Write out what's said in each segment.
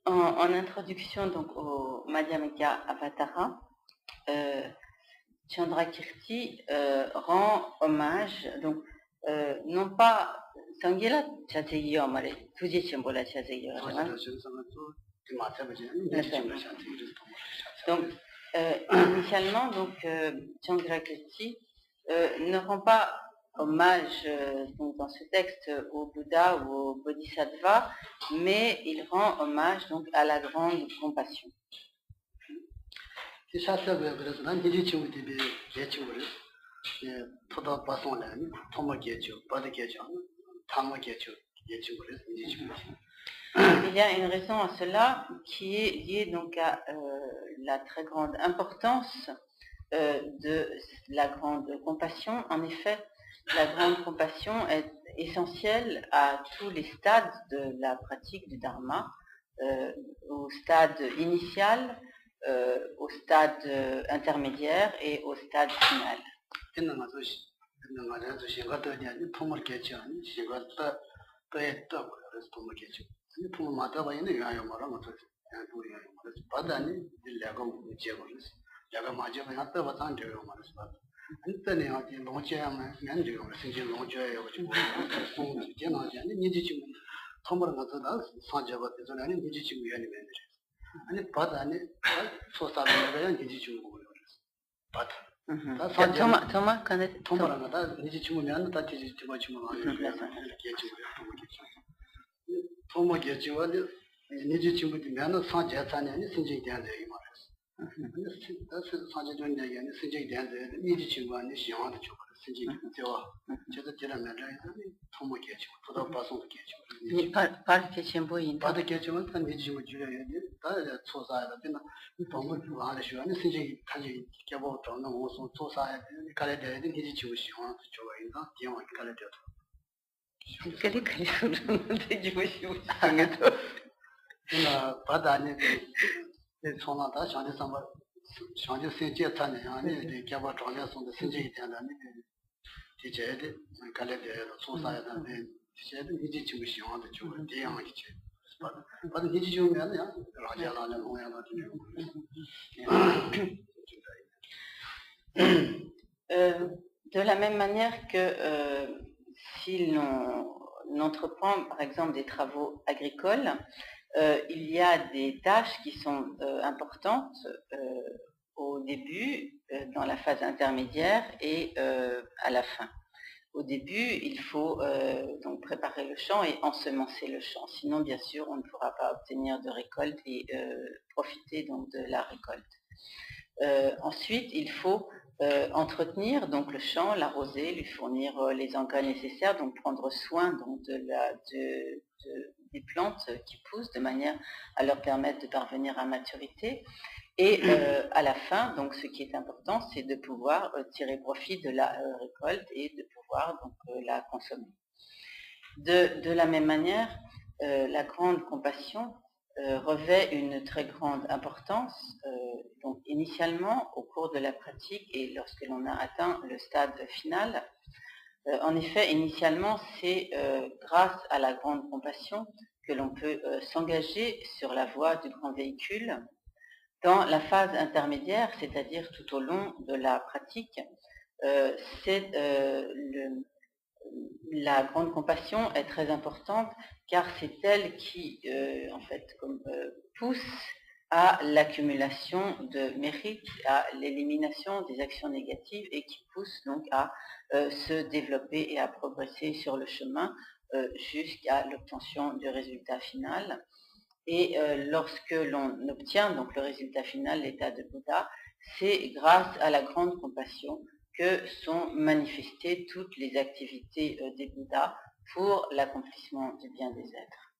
En introduction donc au Madhyamaka Avatara, Chandrakirti rend hommage, donc non pas Sangila Chateyo Mare, Tuji Chimbola Chateyo. Donc initialement, donc Chandrakirti ne rend pas hommage donc, dans ce texte au Bouddha ou au Bodhisattva, mais il rend hommage donc à la grande compassion. Il y a une raison à cela qui est liée donc à la très grande importance de la grande compassion. En effet, la grande compassion est essentielle à tous les stades de la pratique du Dharma, au stade initial, au stade intermédiaire et au stade final. Thomas, connaît de la même manière que si l'on entreprend par exemple des travaux agricoles, il y a des tâches qui sont importantes au début, dans la phase intermédiaire et à la fin. Au début, il faut donc préparer le champ et ensemencer le champ. Sinon, bien sûr, on ne pourra pas obtenir de récolte et profiter donc de la récolte. Ensuite, il faut entretenir donc le champ, l'arroser, lui fournir les engrais nécessaires, donc prendre soin donc des plantes qui poussent de manière à leur permettre de parvenir à maturité. Et à la fin, donc ce qui est important, c'est de pouvoir tirer profit de la récolte et de pouvoir donc la consommer. De la même manière, la grande compassion revêt une très grande importance. Donc initialement, au cours de la pratique et lorsque l'on a atteint le stade final, en effet, initialement, c'est grâce à la grande compassion que l'on peut s'engager sur la voie du grand véhicule. Dans la phase intermédiaire, c'est-à-dire tout au long de la pratique, la grande compassion est très importante car c'est elle qui, en fait, pousse à l'accumulation de mérites, à l'élimination des actions négatives et qui pousse donc à se développer et à progresser sur le chemin jusqu'à l'obtention du résultat final. Et lorsque l'on obtient donc le résultat final, l'état de Bouddha, c'est grâce à la grande compassion que sont manifestées toutes les activités des Bouddhas pour l'accomplissement du bien des êtres.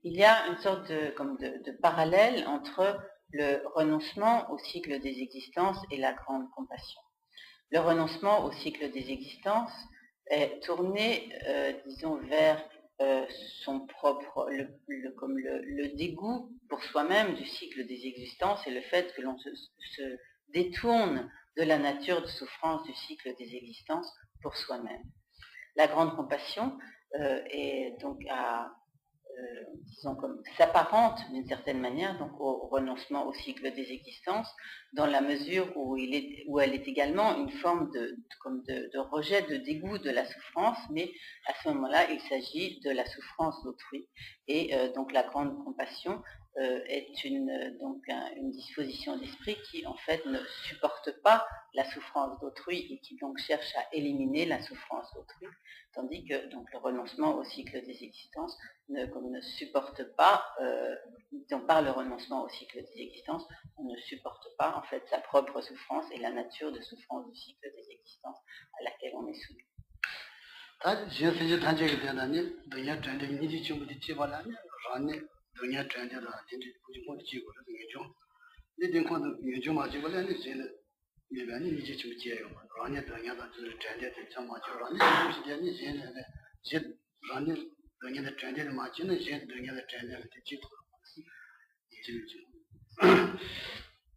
Il y a une sorte de parallèle entre le renoncement au cycle des existences et la grande compassion. Le renoncement au cycle des existences est tourné, disons, vers son propre, comme le dégoût pour soi-même du cycle des existences et le fait que l'on se détourne de la nature de souffrance du cycle des existences pour soi-même. La grande compassion est donc disons comme s'apparente d'une certaine manière donc au renoncement au cycle des existences, dans la mesure où elle est également une forme de rejet, de dégoût de la souffrance, mais à ce moment-là, il s'agit de la souffrance d'autrui. Et donc la grande compassion est une disposition d'esprit qui en fait ne supporte pas la souffrance d'autrui et qui donc cherche à éliminer la souffrance d'autrui, tandis que donc le renoncement au cycle des existences ne supporte pas, par le renoncement au cycle des existences, on ne supporte pas en fait sa propre souffrance et la nature de souffrance du cycle des existences à laquelle on est soumis.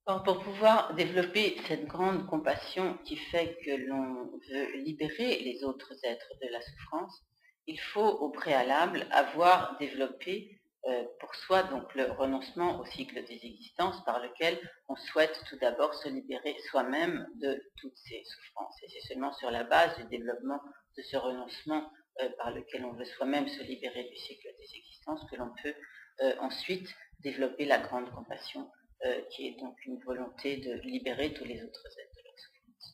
Or, pour pouvoir développer cette grande compassion qui fait que l'on veut libérer les autres êtres de la souffrance, il faut au préalable avoir développé pour soi donc le renoncement au cycle des existences par lequel on souhaite tout d'abord se libérer soi-même de toutes ces souffrances. Et c'est seulement sur la base du développement de ce renoncement par lequel on veut soi-même se libérer du cycle des existences que l'on peut ensuite développer la grande compassion qui est donc une volonté de libérer tous les autres êtres de leur souffrance.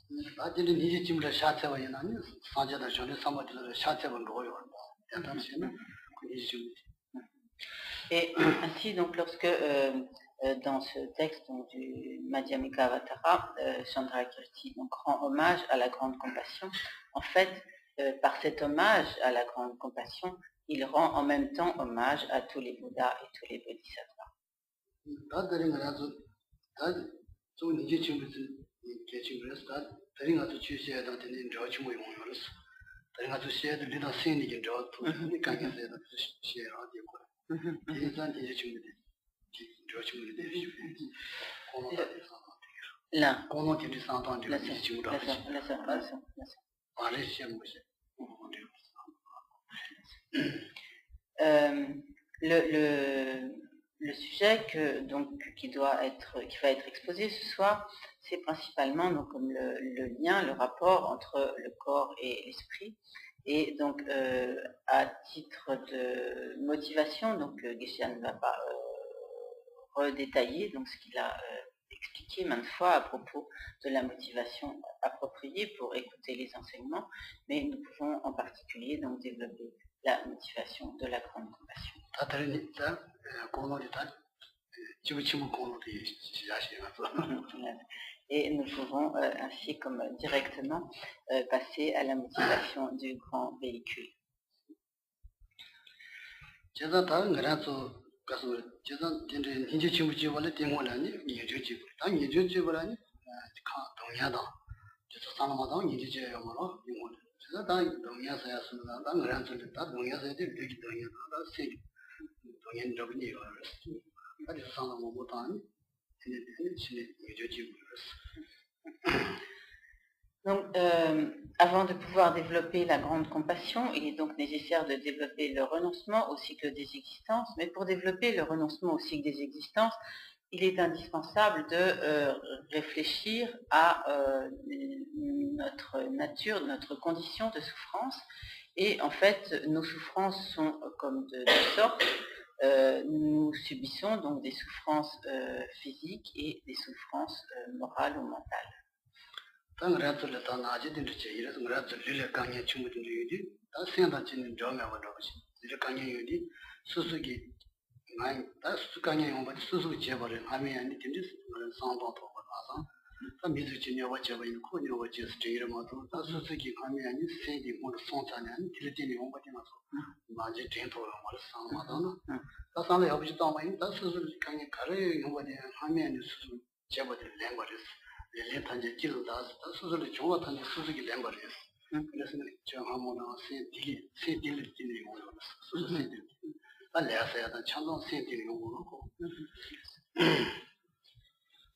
Et ainsi, donc, lorsque dans ce texte donc, du Madhyamika Avatara, Chandrakirti donc, rend hommage à la grande compassion, en fait, par cet hommage à la grande compassion, il rend en même temps hommage à tous les Bouddhas et tous les Bodhisattvas. Là. Le sujet qui va être exposé ce soir, c'est principalement donc, comme le lien, le rapport entre le corps et l'esprit. Et donc, à titre de motivation, donc Geshe ne va pas redétailler donc, ce qu'il a expliqué maintes fois à propos de la motivation appropriée pour écouter les enseignements, mais nous pouvons en particulier donc développer la motivation de la grande compassion. Et nous pouvons ainsi comme directement passer à la motivation du grand véhicule. Donc, avant de pouvoir développer la grande compassion, il est donc nécessaire de développer le renoncement au cycle des existences. Mais pour développer le renoncement au cycle des existences, il est indispensable de réfléchir à notre nature, notre condition de souffrance. Et en fait, nos souffrances sont comme de deux sortes. Nous subissons donc des souffrances physiques et des souffrances morales ou mentales.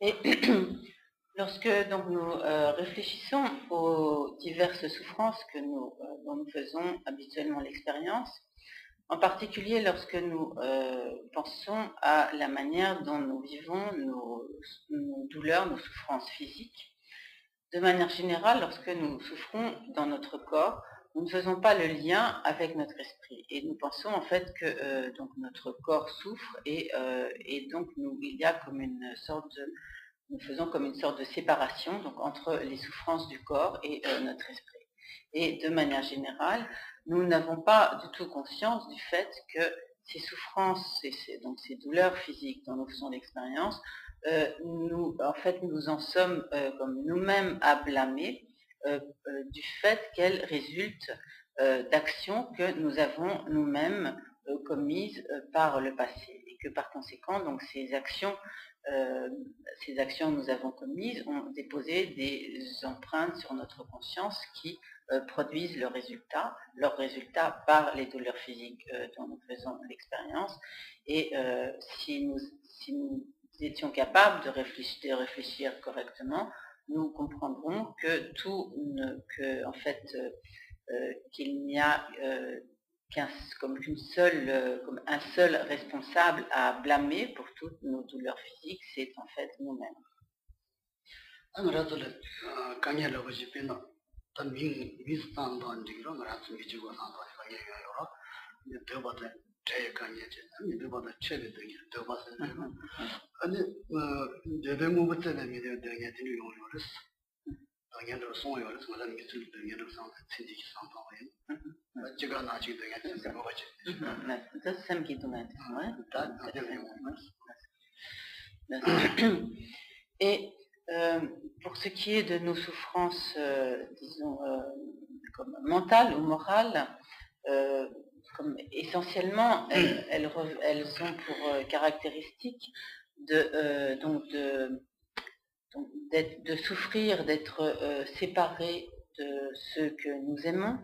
Et lorsque donc, nous réfléchissons aux diverses souffrances dont nous faisons habituellement l'expérience, en particulier lorsque nous pensons à la manière dont nous vivons nos douleurs, nos souffrances physiques, de manière générale, lorsque nous souffrons dans notre corps, nous ne faisons pas le lien avec notre esprit. Et nous pensons en fait que donc notre corps souffre et donc il y a comme nous faisons comme une sorte de séparation donc, entre les souffrances du corps et notre esprit. Et de manière générale, nous n'avons pas du tout conscience du fait que ces souffrances, donc ces douleurs physiques dont nous faisons l'expérience, nous en sommes comme nous-mêmes à blâmer du fait qu'elles résultent d'actions que nous avons nous-mêmes commises par le passé. Et que par conséquent, donc ces actions que nous avons commises ont déposé des empreintes sur notre conscience qui produisent leur résultat par les douleurs physiques dont nous faisons l'expérience. Et si nous étions capables de réfléchir correctement, nous comprendrons que qu'il n'y a comme un seul responsable à blâmer pour toutes nos douleurs physiques, c'est en fait nous-mêmes. Et pour ce qui est de nos souffrances, disons, comme mentales ou morales, comme essentiellement, elles ont pour caractéristique de souffrir, d'être séparés de ceux que nous aimons,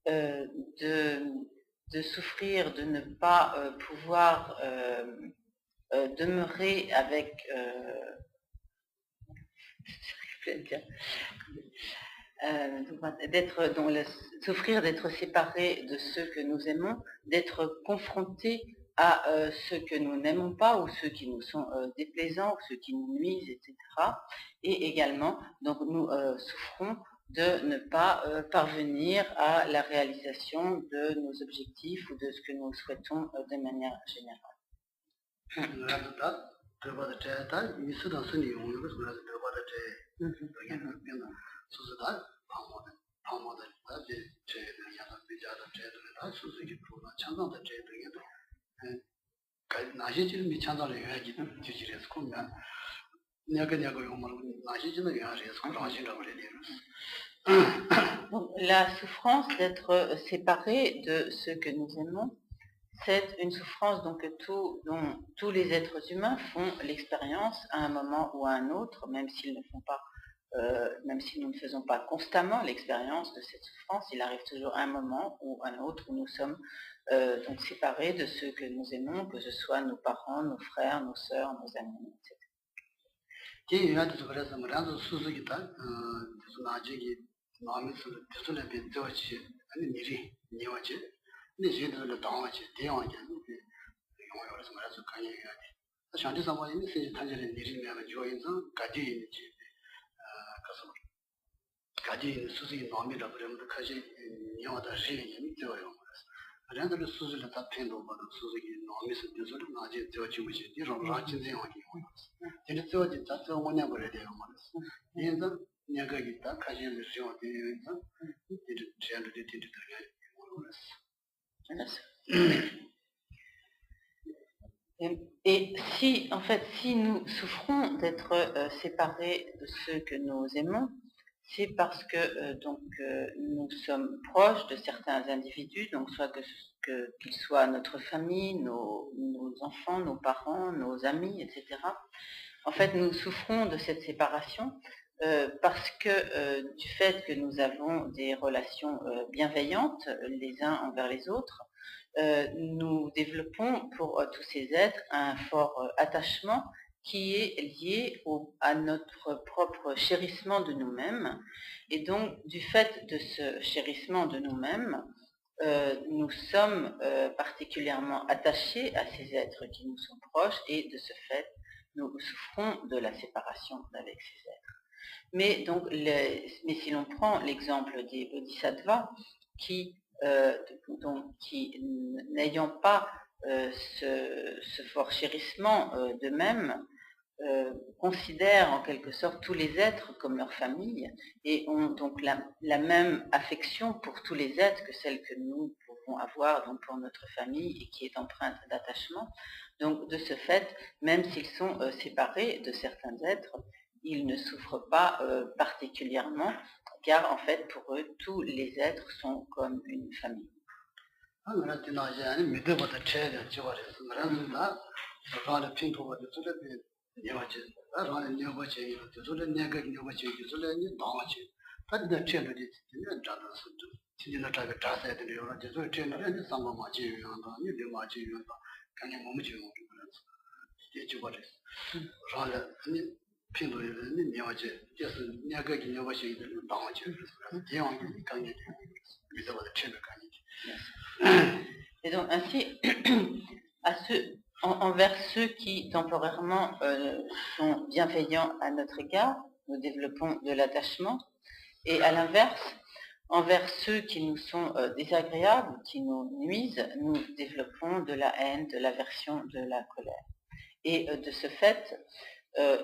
de souffrir, de ne pas pouvoir demeurer avec souffrir d'être séparés de ceux que nous aimons, d'être confrontés à ceux que nous n'aimons pas ou ceux qui nous sont déplaisants ou ceux qui nous nuisent, etc. Et également, donc nous souffrons de ne pas parvenir à la réalisation de nos objectifs ou de ce que nous souhaitons de manière générale. Donc, la souffrance d'être séparé de ceux que nous aimons, c'est une souffrance dont tous les êtres humains font l'expérience à un moment ou à un autre, même si nous ne faisons pas constamment l'expérience de cette souffrance, il arrive toujours un moment ou un autre où nous sommes donc séparés de ceux que nous aimons, que ce soit nos parents, nos frères, nos sœurs, nos amis, etc. Et si nous souffrons d'être séparés de ceux que nous aimons, c'est parce que nous sommes proches de certains individus, donc soit qu'ils soient notre famille, nos enfants, nos parents, nos amis, etc. En fait, nous souffrons de cette séparation parce que du fait que nous avons des relations bienveillantes les uns envers les autres, nous développons pour tous ces êtres un fort attachement qui est lié à notre propre chérissement de nous-mêmes. Et donc, du fait de ce chérissement de nous-mêmes, nous sommes particulièrement attachés à ces êtres qui nous sont proches et de ce fait, nous souffrons de la séparation avec ces êtres. Mais si l'on prend l'exemple des bodhisattvas qui n'ayant pas ce fort chérissement d'eux-mêmes, considèrent en quelque sorte tous les êtres comme leur famille et ont donc la même affection pour tous les êtres que celle que nous pouvons avoir donc pour notre famille et qui est empreinte d'attachement. Donc de ce fait, même s'ils sont séparés de certains êtres, ils ne souffrent pas particulièrement, car en fait pour eux tous les êtres sont comme une famille. Et donc ainsi, envers ceux qui temporairement sont bienveillants à notre égard, nous développons de l'attachement, et à l'inverse, envers ceux qui nous sont désagréables, qui nous nuisent, nous développons de la haine, de l'aversion, de la colère. Et de ce fait,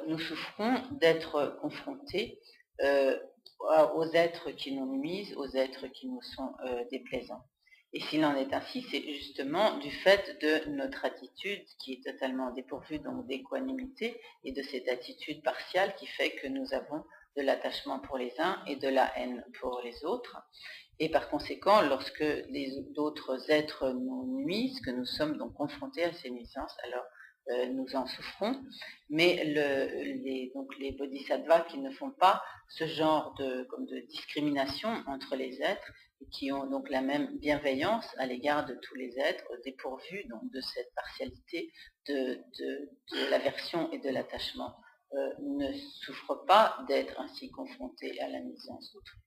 nous souffrons d'être confrontés aux êtres qui nous nuisent, aux êtres qui nous sont déplaisants. Et s'il en est ainsi, c'est justement du fait de notre attitude qui est totalement dépourvue donc d'équanimité et de cette attitude partiale qui fait que nous avons de l'attachement pour les uns et de la haine pour les autres. Et par conséquent, lorsque d'autres êtres nous nuisent, que nous sommes donc confrontés à ces nuisances, alors nous en souffrons, mais les bodhisattvas qui ne font pas ce genre de discrimination entre les êtres, et qui ont donc la même bienveillance à l'égard de tous les êtres, dépourvus donc de cette partialité de l'aversion et de l'attachement, ne souffrent pas d'être ainsi confrontés à la nuisance d'autrui.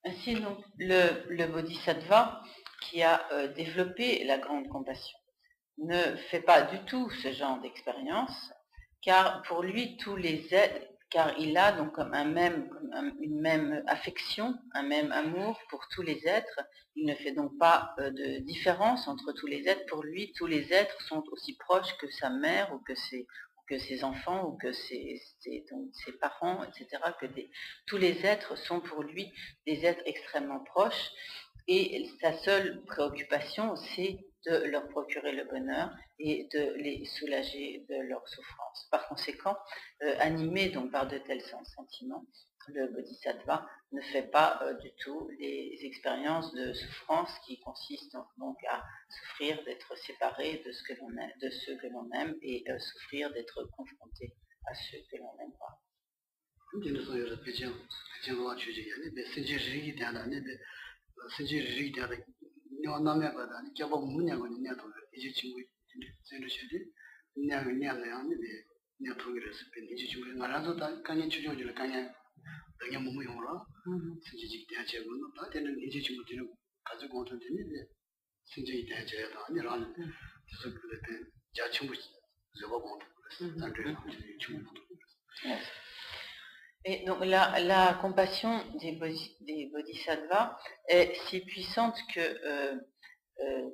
Ainsi donc, le bodhisattva qui a développé la grande compassion ne fait pas du tout ce genre d'expérience, car pour lui tous les êtres, car il a donc comme une même affection, un même amour pour tous les êtres. Il ne fait donc pas de différence entre tous les êtres. Pour lui, tous les êtres sont aussi proches que sa mère ou que ses enfants ou que ses parents, etc. Tous les êtres sont pour lui des êtres extrêmement proches et sa seule préoccupation, c'est de leur procurer le bonheur et de les soulager de leur souffrance. Par conséquent, animé donc par de tels sentiments, le bodhisattva ne fait pas du tout les expériences de souffrance qui consistent donc à souffrir d'être séparé de ceux que l'on aime et souffrir d'être confronté à ceux que l'on n'aime pas. Et donc la compassion des bodhisattvas est si puissante que,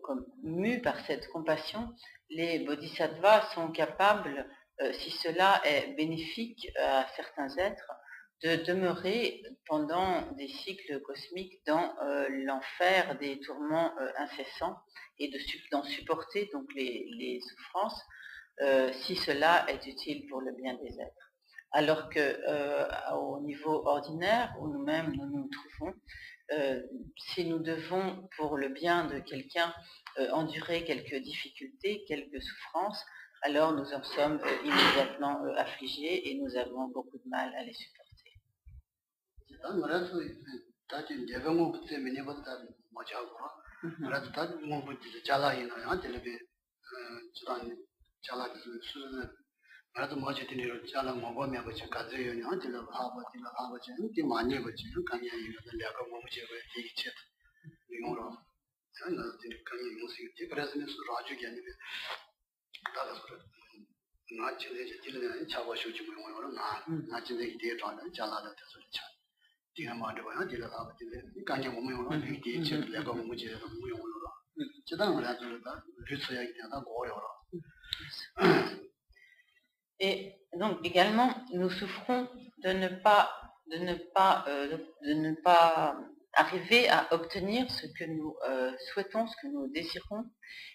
comme mus par cette compassion, les bodhisattvas sont capables si cela est bénéfique à certains êtres, de demeurer pendant des cycles cosmiques dans l'enfer des tourments incessants et d'en supporter donc les souffrances si cela est utile pour le bien des êtres. Alors que au niveau ordinaire, où nous-mêmes nous nous trouvons, si nous devons, pour le bien de quelqu'un, endurer quelques difficultés, quelques souffrances, alors nous en sommes immédiatement affligés et nous avons beaucoup de mal à les supporter. Et donc également, nous souffrons de ne pas arriver à obtenir ce que nous souhaitons, ce que nous désirons.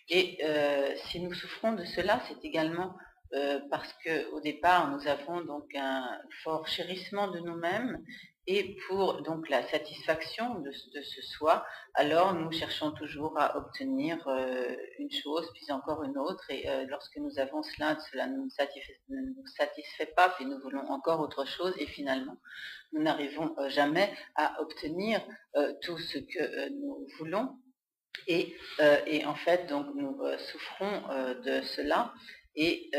Et si nous souffrons de cela, c'est également parce qu'au départ, nous avons donc un fort chérissement de nous-mêmes, et pour donc la satisfaction de ce soi, alors nous cherchons toujours à obtenir une chose, puis encore une autre, et lorsque nous avons cela ne nous satisfait pas, puis nous voulons encore autre chose, et finalement, nous n'arrivons jamais à obtenir tout ce que nous voulons. Et en fait, donc, nous souffrons de cela, et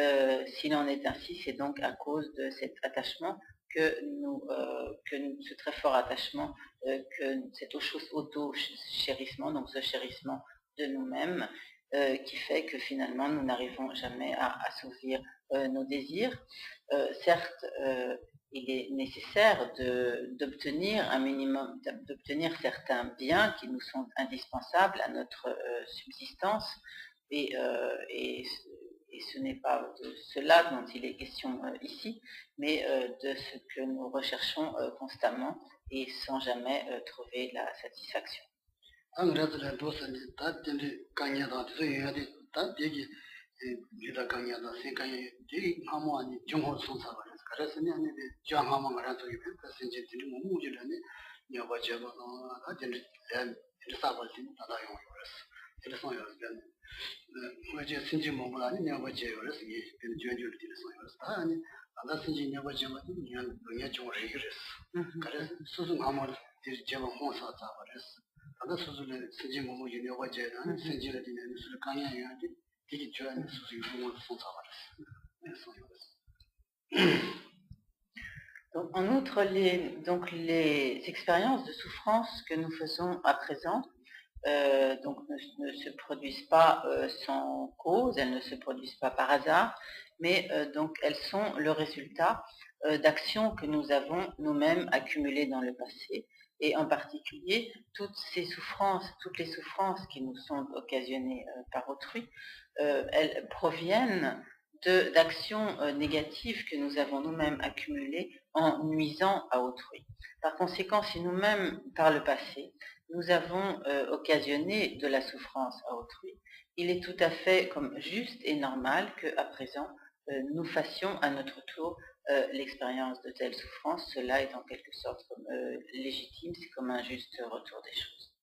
s'il en est ainsi, c'est donc à cause de cet attachement ce très fort attachement, que cet auto-chérissement, donc ce chérissement de nous-mêmes, qui fait que finalement nous n'arrivons jamais à assouvir nos désirs. Certes, il est nécessaire d'obtenir un minimum, d'obtenir certains biens qui nous sont indispensables à notre subsistance, et ce n'est pas de cela dont il est question ici, mais de ce que nous recherchons constamment et sans jamais trouver la satisfaction. Donc, en outre, les expériences de souffrance que nous faisons à présent donc ne se produisent pas sans cause, elles ne se produisent pas par hasard, mais donc elles sont le résultat d'actions que nous avons nous-mêmes accumulées dans le passé, et en particulier toutes les souffrances qui nous sont occasionnées par autrui, elles proviennent d'actions négatives que nous avons nous-mêmes accumulées en nuisant à autrui. Par conséquent, si nous-mêmes, par le passé, nous avons occasionné de la souffrance à autrui, il est tout à fait comme juste et normal qu'à présent, nous fassions à notre tour l'expérience de telles souffrances. Cela est en quelque sorte légitime, c'est comme un juste retour des choses.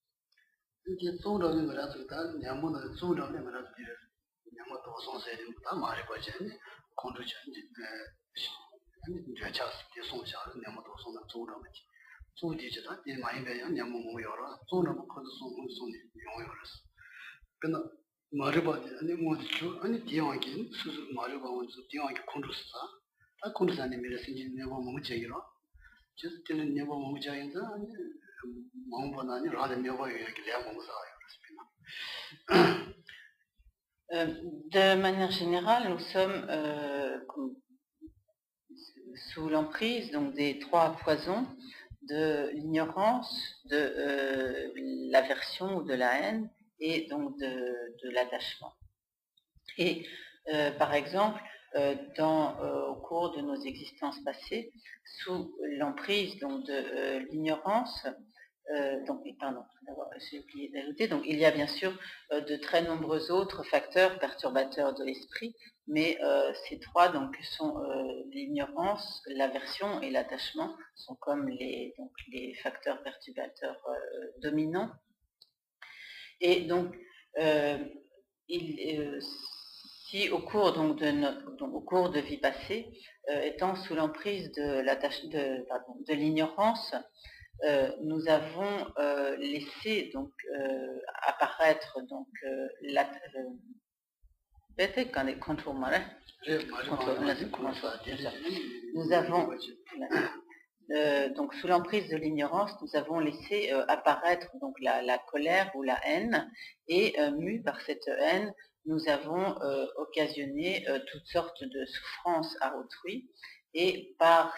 De manière générale, nous sommes sous l'emprise donc des trois poisons de l'ignorance, de l'aversion ou de la haine, et donc de l'attachement. Et par exemple, au cours de nos existences passées, sous l'emprise donc de l'ignorance. J'ai oublié d'ajouter, donc il y a bien sûr de très nombreux autres facteurs perturbateurs de l'esprit, mais ces trois donc sont l'ignorance, l'aversion et l'attachement sont comme les facteurs perturbateurs dominants. Et donc si au cours au cours de vie passée, étant sous l'emprise de l'ignorance, nous avons laissé donc apparaître donc nous avons donc sous l'emprise de l'ignorance, nous avons laissé apparaître donc la colère ou la haine, et mus par cette haine, nous avons occasionné toutes sortes de souffrances à autrui, et par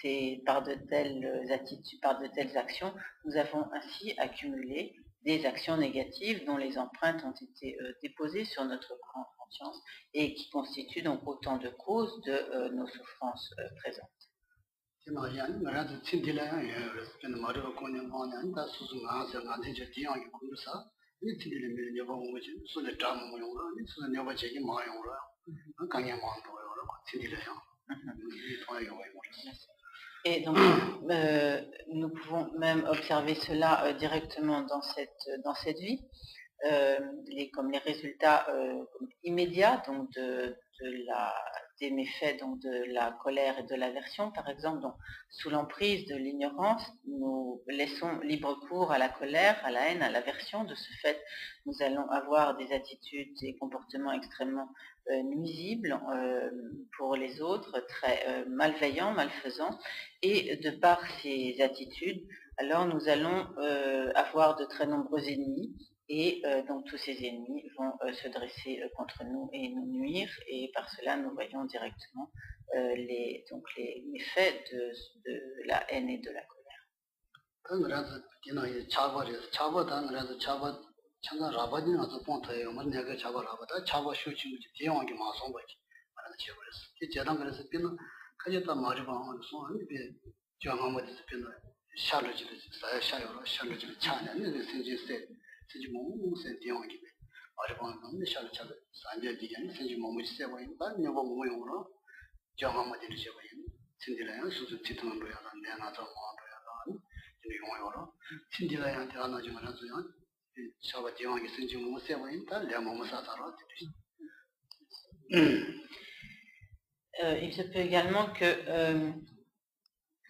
de telles attitudes, par de telles actions, nous avons ainsi accumulé des actions négatives dont les empreintes ont été déposées sur notre conscience et qui constituent donc autant de causes de nos souffrances présentes. Et donc, nous pouvons même observer cela directement dans cette vie, comme les résultats immédiats donc des méfaits donc de la colère et de l'aversion, par exemple. Donc, sous l'emprise de l'ignorance, nous laissons libre cours à la colère, à la haine, à l'aversion. De ce fait, nous allons avoir des attitudes et comportements extrêmement nuisibles pour les autres, très malveillants, malfaisants, et de par ces attitudes, alors nous allons avoir de très nombreux ennemis, et donc tous ces ennemis vont se dresser contre nous et nous nuire, et par cela nous voyons directement les méfaits de la haine et de la colère. Il se peut également que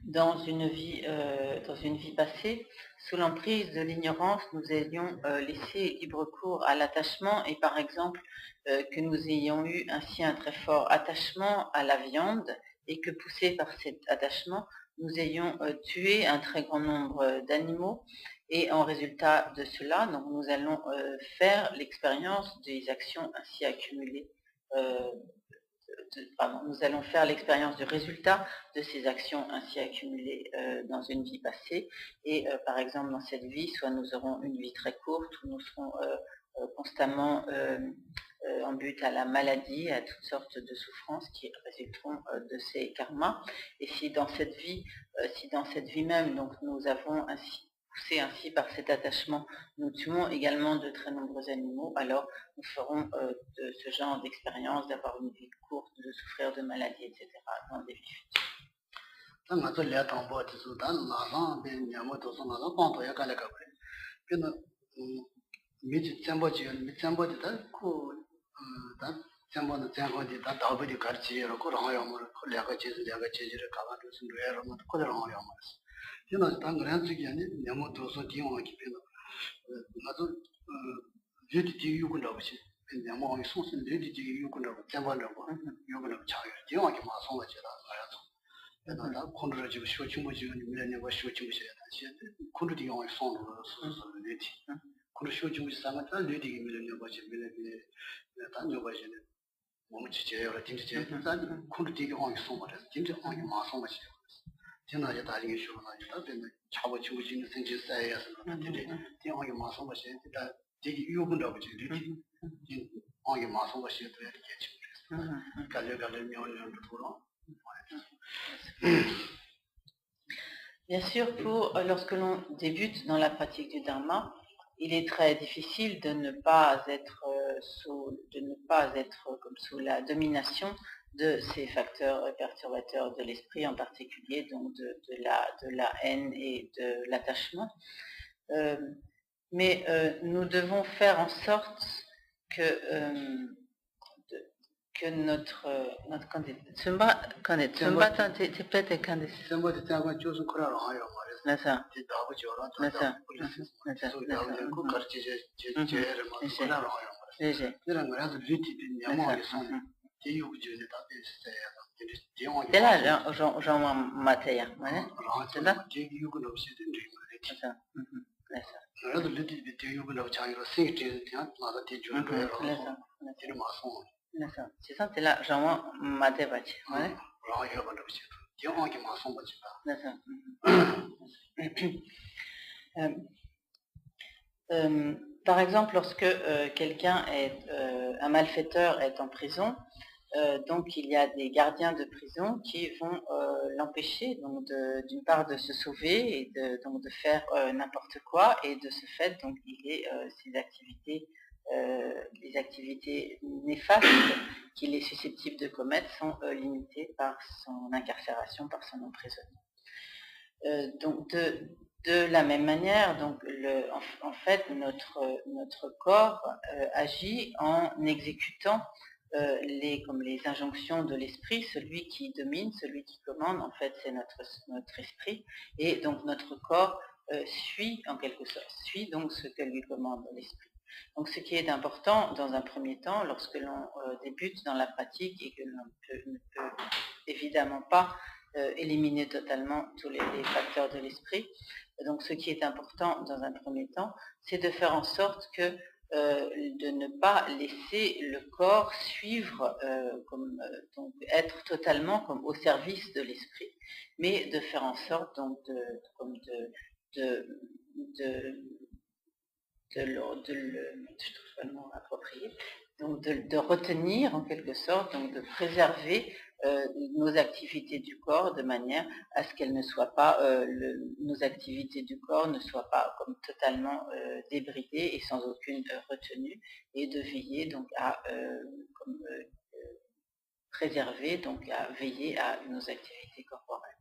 dans une vie passée, sous l'emprise de l'ignorance, nous ayons laissé libre cours à l'attachement, et par exemple que nous ayons eu ainsi un très fort attachement à la viande, et que poussé par cet attachement, nous ayons tué un très grand nombre d'animaux, et en résultat de cela, donc, nous allons faire l'expérience des actions ainsi accumulées. Nous allons faire l'expérience du résultat de ces actions ainsi accumulées dans une vie passée, et par exemple dans cette vie, soit nous aurons une vie très courte, ou nous serons constamment en but à la maladie, à toutes sortes de souffrances qui résulteront de ces karmas. Et si dans cette vie même, donc nous avons poussé ainsi par cet attachement, nous tuons également de très nombreux animaux, alors nous ferons de ce genre d'expérience, d'avoir une vie courte, de souffrir de maladies, etc. dans des vies futures. Bien sûr, lorsque l'on débute dans la pratique du Dharma, il est très difficile de ne pas être comme sous la domination de ces facteurs perturbateurs de l'esprit, en particulier donc de la haine et de l'attachement. Mais nous devons faire en sorte que notre par exemple, lorsque quelqu'un un malfaiteur est en prison, donc il y a des gardiens de prison qui vont l'empêcher donc d'une part de se sauver et donc de faire n'importe quoi, et de ce fait donc les activités néfastes qu'il est susceptible de commettre sont limitées par son incarcération, par son emprisonnement. Donc de la même manière, donc en fait notre corps agit en exécutant comme les injonctions de l'esprit. Celui qui domine, celui qui commande, en fait c'est notre esprit, et donc notre corps suit en quelque sorte, suit donc ce que lui commande l'esprit. Donc ce qui est important dans un premier temps, lorsque l'on débute dans la pratique et que l'on ne peut évidemment pas éliminer totalement tous les facteurs de l'esprit, donc ce qui est important dans un premier temps, c'est de faire en sorte que de ne pas laisser le corps suivre, donc être totalement comme au service de l'esprit, mais de faire en sorte donc je trouve pas le mot approprié, donc de retenir en quelque sorte, donc de préserver nos activités du corps de manière à ce qu'elles ne soient pas, nos activités du corps ne soient pas comme totalement débridées et sans aucune retenue, et de veiller donc à préserver, donc à veiller à nos activités corporelles.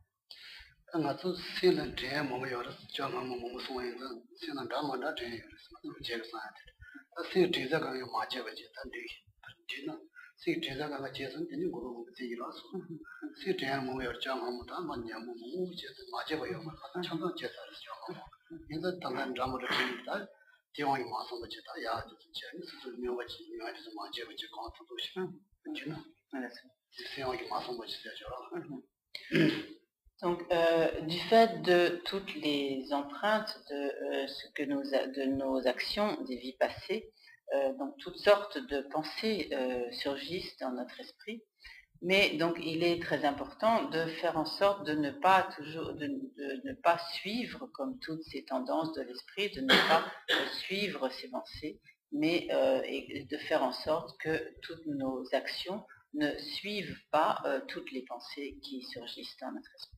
Donc, du fait de toutes les empreintes de nos actions des vies passées, donc toutes sortes de pensées surgissent dans notre esprit, mais donc il est très important de faire en sorte de ne pas ne pas suivre comme toutes ces tendances de l'esprit, de ne pas suivre ces pensées, mais et de faire en sorte que toutes nos actions ne suivent pas toutes les pensées qui surgissent dans notre esprit.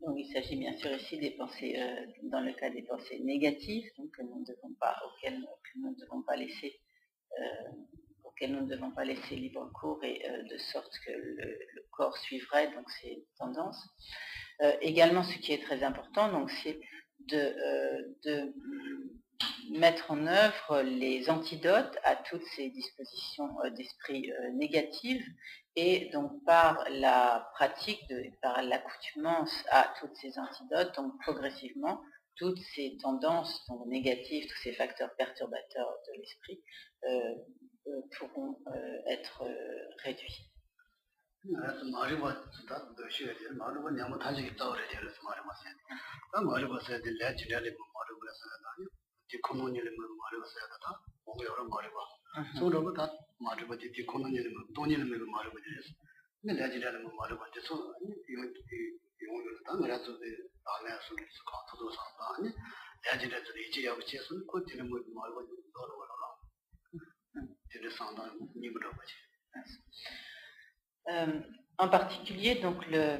Donc il s'agit bien sûr ici des pensées, dans le cas des pensées négatives, donc auxquelles nous ne devons pas laisser libre cours, et de sorte que le corps suivrait donc ces tendances. Également, ce qui est très important, donc, c'est de mettre en œuvre les antidotes à toutes ces dispositions d'esprit négatives, et donc par la pratique, par l'accoutumance à toutes ces antidotes, donc progressivement, toutes ces tendances donc, négatives, tous ces facteurs perturbateurs de l'esprit pourront être réduits. 디 코노니를 말해봤어야 되다. 뭔가 여러 말해봐. 소로가 다 말해봐. 디 코노니를 돈이를 말해봐. 근데 내지라는 거 말해봤지. 소 이용을 다 그래서 안에 소리 가서도 상다. 아니 내지라도 이제 여기 제선 코티는 말해봐. En particulier, donc le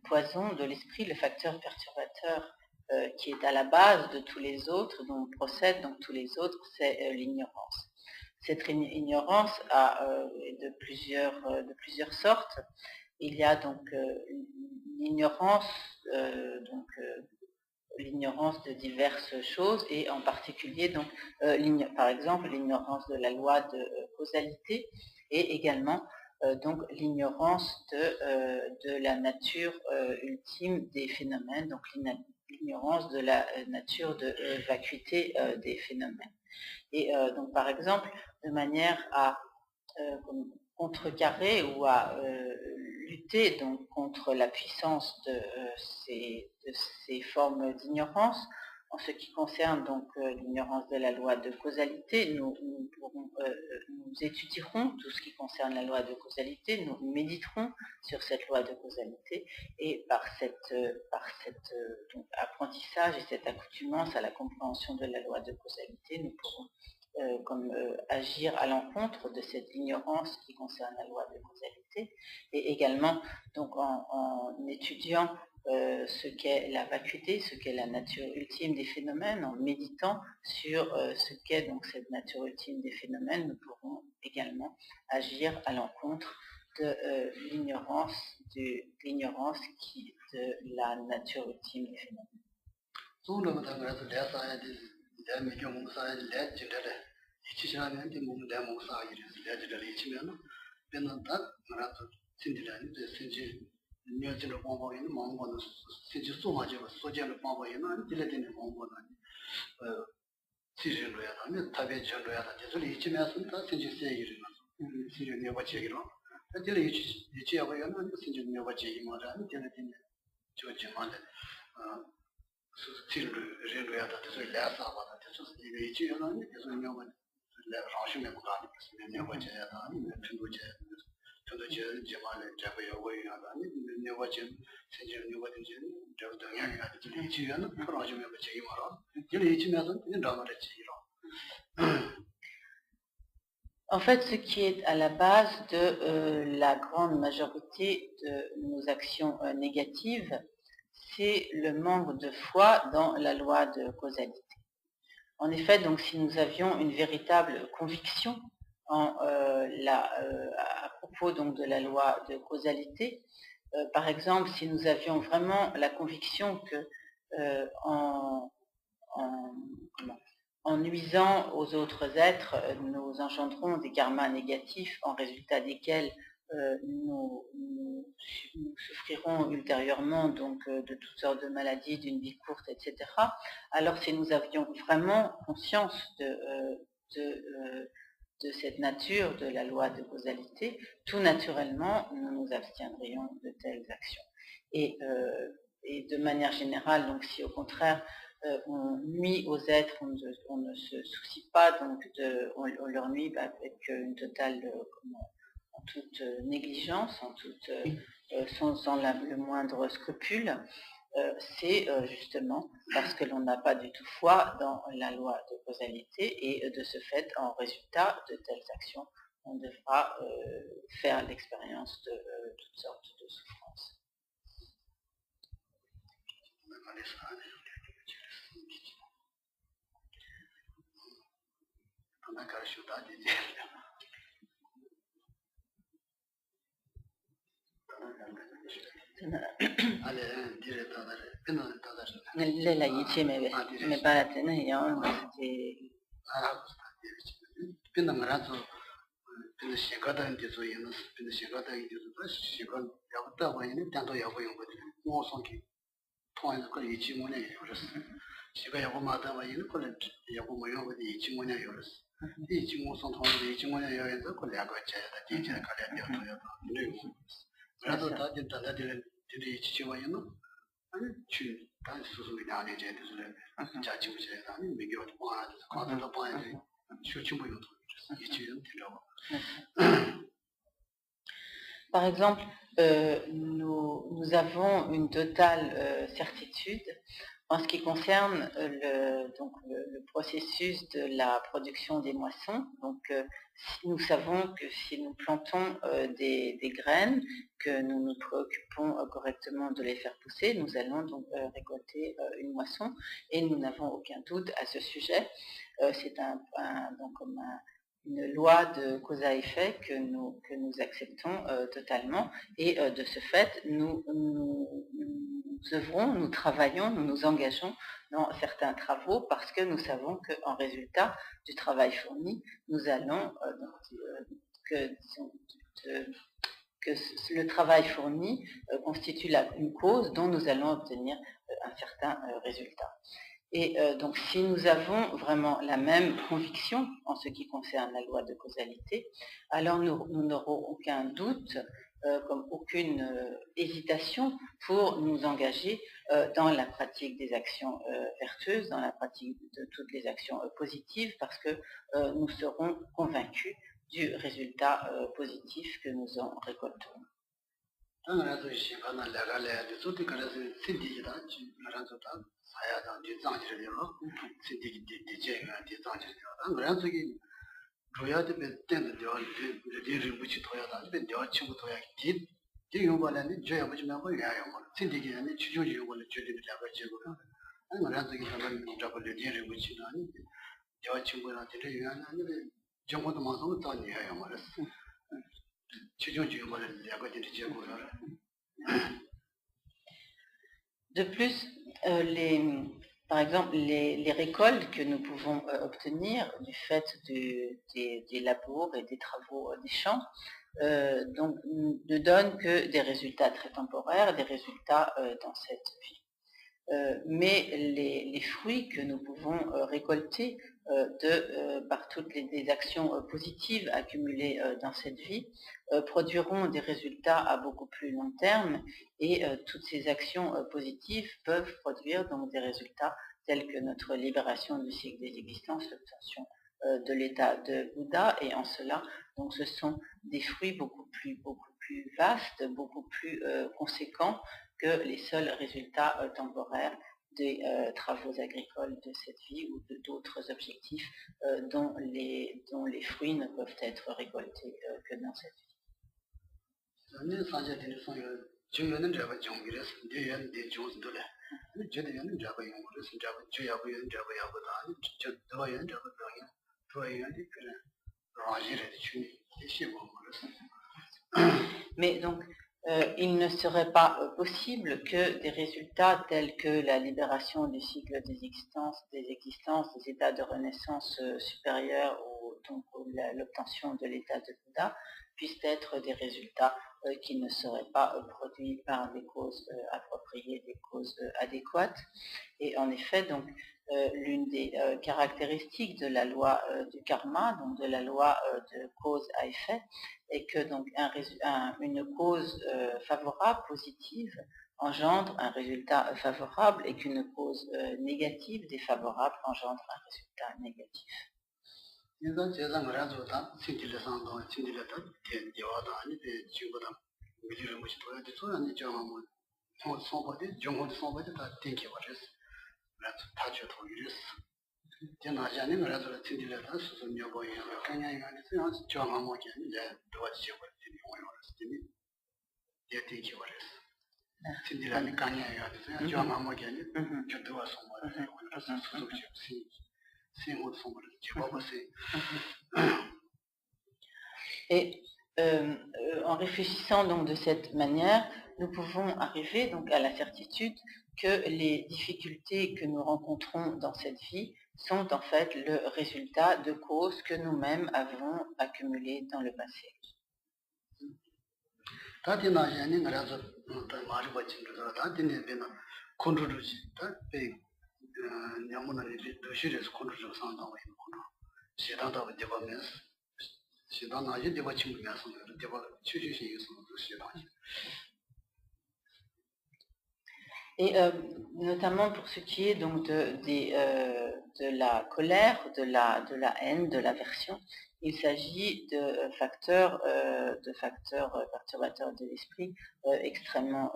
poison de l'esprit, le facteur perturbateur qui est à la base de tous les autres, dont procèdent donc tous les autres, c'est l'ignorance. Cette ignorance a de plusieurs sortes. Il y a donc l'ignorance l'ignorance de diverses choses et en particulier donc par exemple l'ignorance de la loi de causalité et également donc l'ignorance de la nature ultime des phénomènes, donc l'ignorance de la nature de vacuité des phénomènes. Et donc par exemple, de manière à contrecarrer ou à lutter donc contre la puissance de ces formes d'ignorance. En ce qui concerne donc l'ignorance de la loi de causalité, nous étudierons tout ce qui concerne la loi de causalité, nous méditerons sur cette loi de causalité et par cet apprentissage et cette accoutumance à la compréhension de la loi de causalité, nous pourrons agir à l'encontre de cette ignorance qui concerne la loi de causalité et également donc en étudiant ce qu'est la vacuité, ce qu'est la nature ultime des phénomènes, en méditant sur ce qu'est donc cette nature ultime des phénomènes, nous pourrons également agir à l'encontre de l'ignorance de la nature ultime des phénomènes. 녀진을 공부하는 마음과는 진짜 소마지고 소재를 공부하는 딜레드는 공부하는 시즌으로야 하면 답에 전로야 다 저를 이치면서 다 진짜 세기를 시즌 여바 제기로 저를 이치하고 하는 시즌 여바 제기 말하는 딜레드는 저지만 시즌을 전로야 다 저를 야사하다 저를 이치하는 계속 여바 라시면 가는 것은 여바 제야 아니면 중도제 En fait, ce qui est à la base de la grande majorité de nos actions négatives, c'est le manque de foi dans la loi de causalité. En effet, donc, si nous avions une véritable conviction à propos donc de la loi de causalité, par exemple, si nous avions vraiment la conviction que en nuisant aux autres êtres, nous engendrons des karmas négatifs en résultat desquels nous souffrirons ultérieurement donc de toutes sortes de maladies, d'une vie courte, etc. Alors si nous avions vraiment conscience de cette nature, de la loi de causalité, tout naturellement, nous nous abstiendrions de telles actions. Et de manière générale, donc si au contraire, on nuit aux êtres, on ne se soucie pas, donc on leur nuit avec une totale, en toute négligence, sans le moindre scrupule, c'est justement parce que l'on n'a pas du tout foi dans la loi de causalité et de ce fait, en résultat de telles actions, on devra faire l'expérience de toutes sortes de souffrances. lela yiche me para tener ya pina ngarazo pina shekada indizo yenas pina shekada indizo shekada yabta wayne tanto yabo yongo mo sonki toin ko yichi mo ne yoros sheka yabo mata wayne ko yabo mo yongo yichi mo ne yoros yichi mo son toin yichi mo ne yoros ko yago chaya da yichi ka le yo to yo ne ngarazo ta din ta da yichi wayne 아니 주 단 수수이 나네 제들을 자주 보세요. 아니 미겨 봐. 과도도 봐야지. 수치부 요도 이치는 들어. Par exemple, nous avons une totale certitude en ce qui concerne le processus de la production des moissons. Donc, nous savons que si nous plantons des graines, que nous nous préoccupons correctement de les faire pousser, nous allons donc récolter une moisson et nous n'avons aucun doute à ce sujet. C'est une loi de cause à effet que nous acceptons totalement et de ce fait nous œuvrons, nous travaillons, nous nous engageons dans certains travaux parce que nous savons qu'en résultat du travail fourni, nous allons que le travail fourni constitue une cause dont nous allons obtenir un certain résultat. Et donc, si nous avons vraiment la même conviction en ce qui concerne la loi de causalité, alors nous n'aurons aucun doute, comme aucune hésitation pour nous engager dans la pratique des actions vertueuses, dans la pratique de toutes les actions positives, parce que nous serons convaincus du résultat positif que nous en récolterons. De plus, par exemple, les récoltes que nous pouvons obtenir du fait des labours et des travaux des champs donc, ne donnent que des résultats très temporaires, des résultats dans cette vie. Mais les fruits que nous pouvons récolter par toutes les actions positives accumulées dans cette vie produiront des résultats à beaucoup plus long terme et toutes ces actions positives peuvent produire donc des résultats tels que notre libération du cycle des existences, l'obtention de l'état de Bouddha, et en cela, donc ce sont des fruits beaucoup plus vastes, beaucoup plus conséquents que les seuls résultats temporaires des travaux agricoles de cette vie ou d'autres objectifs dont les fruits ne peuvent être récoltés que dans cette vie. Mais donc, il ne serait pas possible que des résultats tels que la libération du cycle des existences, des états de renaissance supérieurs ou l'obtention de l'état de Bouddha puissent être des résultats qui ne seraient pas produits par des causes appropriées, des causes adéquates. Et en effet, donc, l'une des caractéristiques de la loi du karma, donc de la loi de cause à effet, est que donc une cause favorable, positive, engendre un résultat favorable et qu'une cause négative, défavorable, engendre un résultat négatif. Et en réfléchissant donc de cette manière, nous pouvons arriver donc à la certitude que les difficultés que nous rencontrons dans cette vie sont en fait le résultat de causes que nous-mêmes avons accumulées dans le passé. Et notamment pour ce qui est donc de la colère, de la haine, de l'aversion, il s'agit de facteurs perturbateurs de l'esprit extrêmement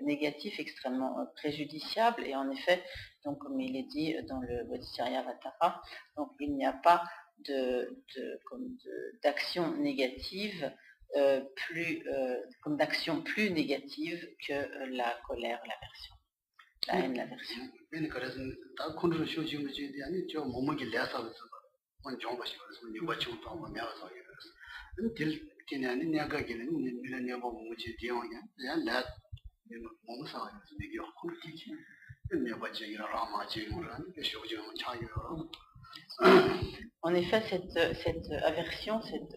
négatifs, négatifs, extrêmement préjudiciables. Et en effet, donc comme il est dit dans le Bodhicaryavatara, donc il n'y a pas d'action négative comme d'action plus négative que la colère, l'aversion. La haine, l'aversion. En effet, cette aversion, cette